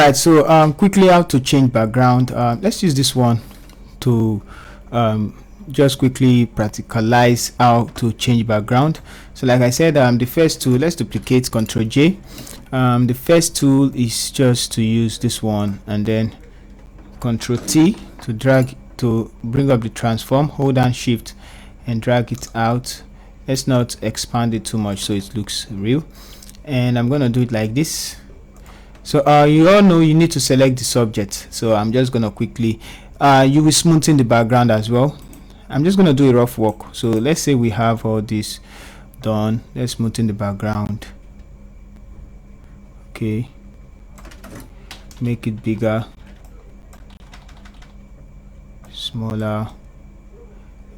right, so quickly how to change background. Let's use this one to just quickly practicalize how to change background. So like I said, the first tool, let's duplicate, Ctrl J. The first tool is just to use this one, and then Ctrl T to drag to bring up the transform. Hold down Shift and drag it out. Let's not expand it too much so it looks real, and I'm gonna do it like this. So you all know you need to select the subject, so I'm just gonna quickly you will smoothen the background as well. I'm just gonna do a rough work. So let's say we have all this done. Let's smoothen the background. Okay, make it bigger, smaller,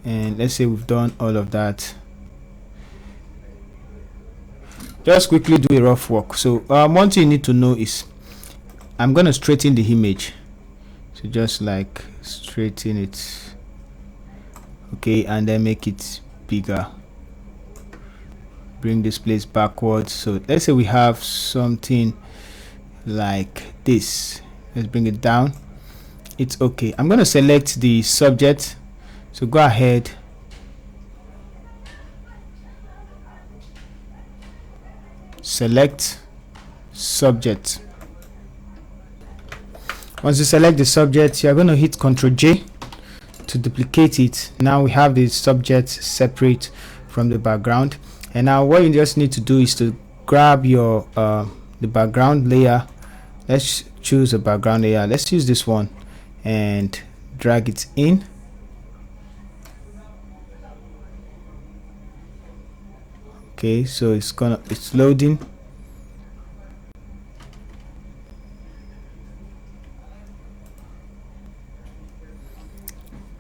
and let's say we've done all of that. Just quickly do a rough work. So one thing you need to know is I'm gonna straighten the image, so just like straighten it, okay, and then make it bigger. Bring this place backwards. So let's say we have something like this. Let's bring it down. It's okay. I'm gonna select the subject, so go ahead, select subject. Once you select the subject, you're going to hit Ctrl J to duplicate it. Now we have the subject separate from the background, and now what you just need to do is to grab your the background layer. Let's choose a background layer. Let's use this one and drag it in. Okay, so it's loading.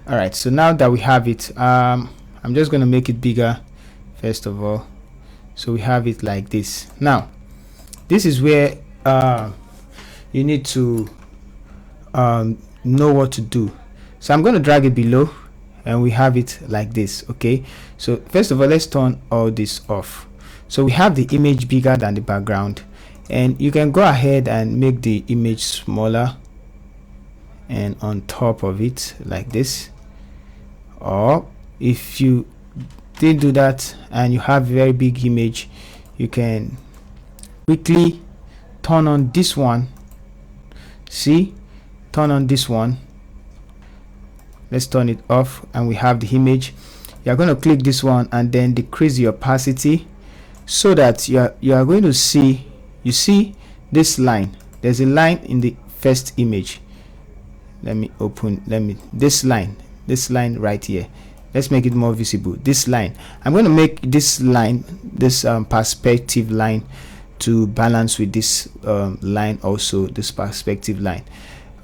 All right, so now that we have it, I'm just going to make it bigger first of all, so we have it like this. Now this is where you need to know what to do. So I'm going to drag it below, and we have it like this. Okay, so first of all, let's turn all this off. So we have the image bigger than the background, and you can go ahead and make the image smaller and on top of it like this. Or if you didn't do that and you have a very big image, you can quickly turn on this one. See, turn on this one. Let's turn it off, and we have the image. You're going to click this one and then decrease the opacity, so that you are going to see, you see this line. There's a line in the first image. This line right here, let's make it more visible. This line, I'm going to make this line, this perspective line, to balance with this line, also this perspective line.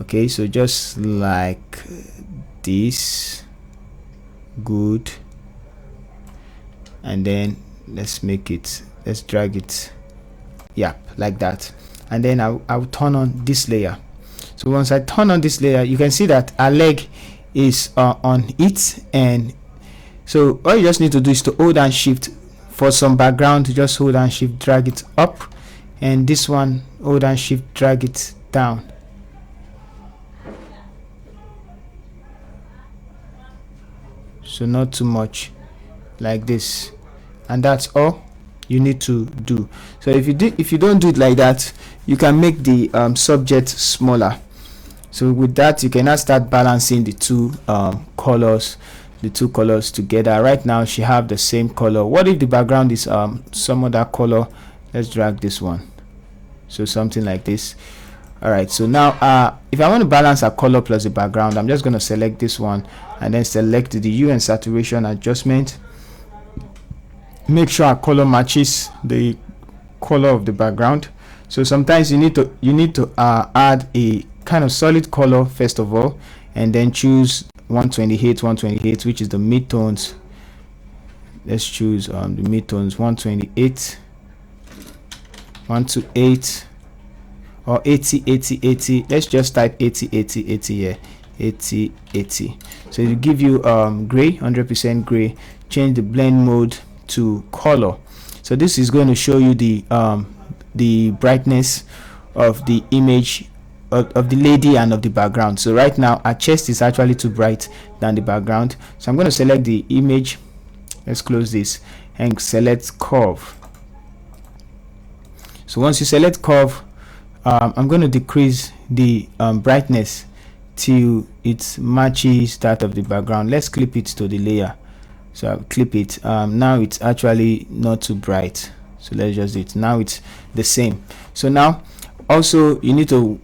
Okay, so just like this, good, and then let's drag it, yeah, like that. And then I'll turn on this layer. So once I turn on this layer, you can see that our leg is on it, and so all you just need to do is to hold down Shift. For some background, just hold down Shift, drag it up, and this one, hold down Shift, drag it down. So not too much, like this, and that's all you need to do. So if you don't do it like that, you can make the subject smaller. So with that, you can now start balancing the two colors together. Right now she have the same color. What if the background is some other color? Let's drag this one, so something like this. All right, so now if I want to balance a color plus the background, I'm just going to select this one and then select the hue and saturation adjustment. Make sure our color matches the color of the background. So sometimes you need to add a kind of solid color first of all, and then choose 128, which is the midtones. Let's choose the midtones, 128, 128, or 80. Let's just type 80 here, 80. So it will give you gray, 100% gray. Change the blend mode to color. So this is going to show you the brightness of the image of the lady and of the background. So right now our chest is actually too bright than the background, so I'm going to select the image. Let's close this and select curve. So once you select curve, I'm going to decrease the brightness till it matches that of the background. Let's clip it to the layer. So I'll clip it. Now it's actually not too bright, so let's just do it. Now it's the same. So now also you need to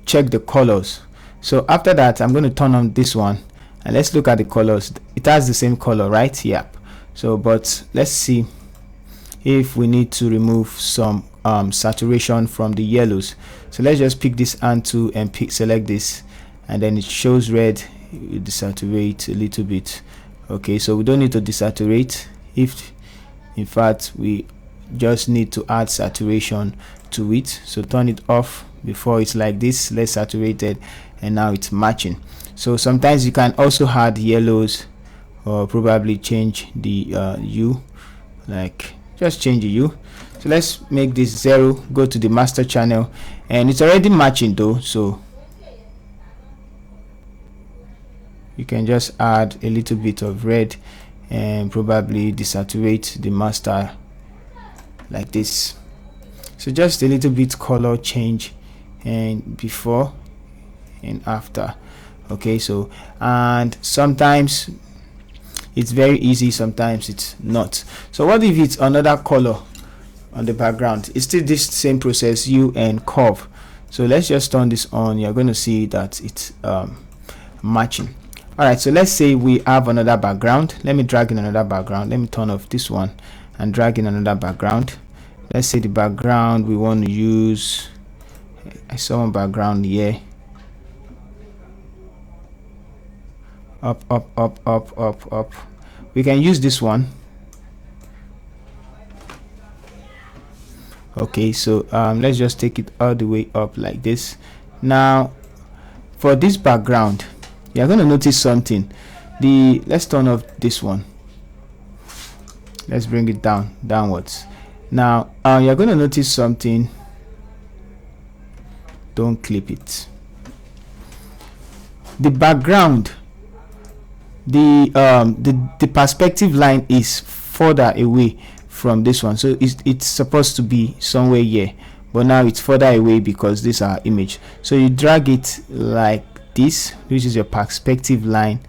check the colors. So after that, I'm going to turn on this one and let's look at the colors. It has the same color, right? Yep. So but let's see if we need to remove some saturation from the yellows. So let's just pick this hand tool and select this, and then it shows red. You desaturate a little bit. Okay, so we don't need to desaturate. If in fact we just need to add saturation to it, so turn it off before it's like this, less saturated, and now it's matching. So sometimes you can also add yellows or probably change the hue, like just change the hue. So let's make this 0, go to the master channel, and it's already matching though, so you can just add a little bit of red and probably desaturate the master like this. So just a little bit color change, and before and after. Okay, so and sometimes it's very easy, sometimes it's not. So what if it's another color on the background? It's still this same process, hue and curve. So let's just turn this on. You're going to see that it's matching. All right, so let's say we have another background. Let me drag in another background. Let me turn off this one and drag in another background. Let's say the background we want to use, I saw one background here, up, we can use this one. Okay, so let's just take it all the way up like this. Now for this background, you're going to notice something. Let's turn off this one. Let's bring it downwards. Now you're going to notice something. Don't clip it. The background, the perspective line is further away from this one, so it's supposed to be somewhere here, but now it's further away because this is our image. So you drag it like this, which is your perspective line,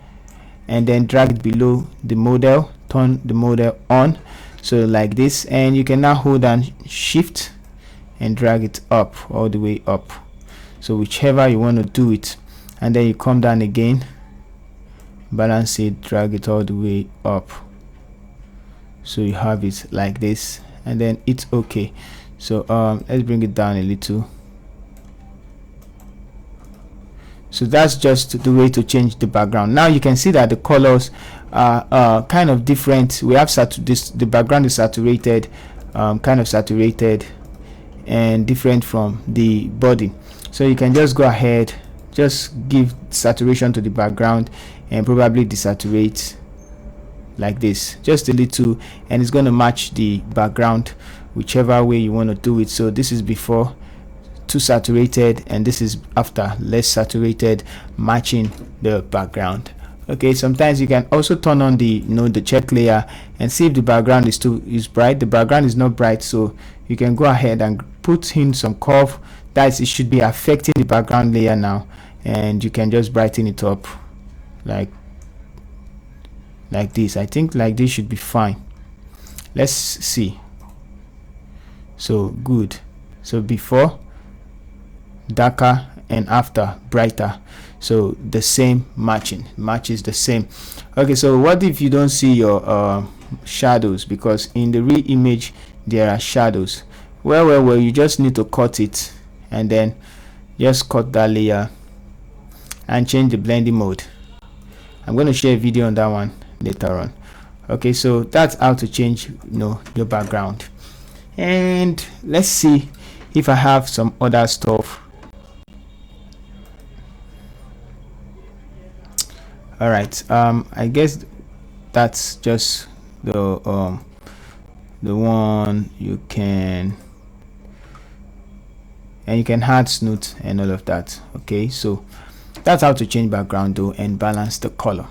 and then drag it below the model, turn the model on, so like this, and you can now hold down shift and drag it up, all the way up, so whichever you want to do it, and then you come down again, balance it, drag it all the way up, so you have it like this, and then it's okay. So let's bring it down a little. So that's just the way to change the background. Now you can see that the colors are kind of different. We have the background is saturated, kind of saturated, and different from the body. So you can just go ahead, just give saturation to the background and probably desaturate like this, just a little, and it's going to match the background whichever way you want to do it. So this is before, too saturated, and this is after, less saturated, matching the background. Okay, sometimes you can also turn on the the check layer and see if the background is bright. The background is not bright, so you can go ahead and put in some curve. That it should be affecting the background layer now, and you can just brighten it up like this. I think like this should be fine. Let's see. So good. So before, darker, and after, brighter. So the same matches the same. Okay, so what if you don't see your shadows? Because in the real image there are shadows. Well, you just need to cut it, and then just cut that layer and change the blending mode. I'm going to share a video on that one later on. Okay, so that's how to change your background. And let's see if I have some other stuff. All right, I guess that's just the one you can and you can add snoot and all of that. Okay, so that's how to change background though and balance the color.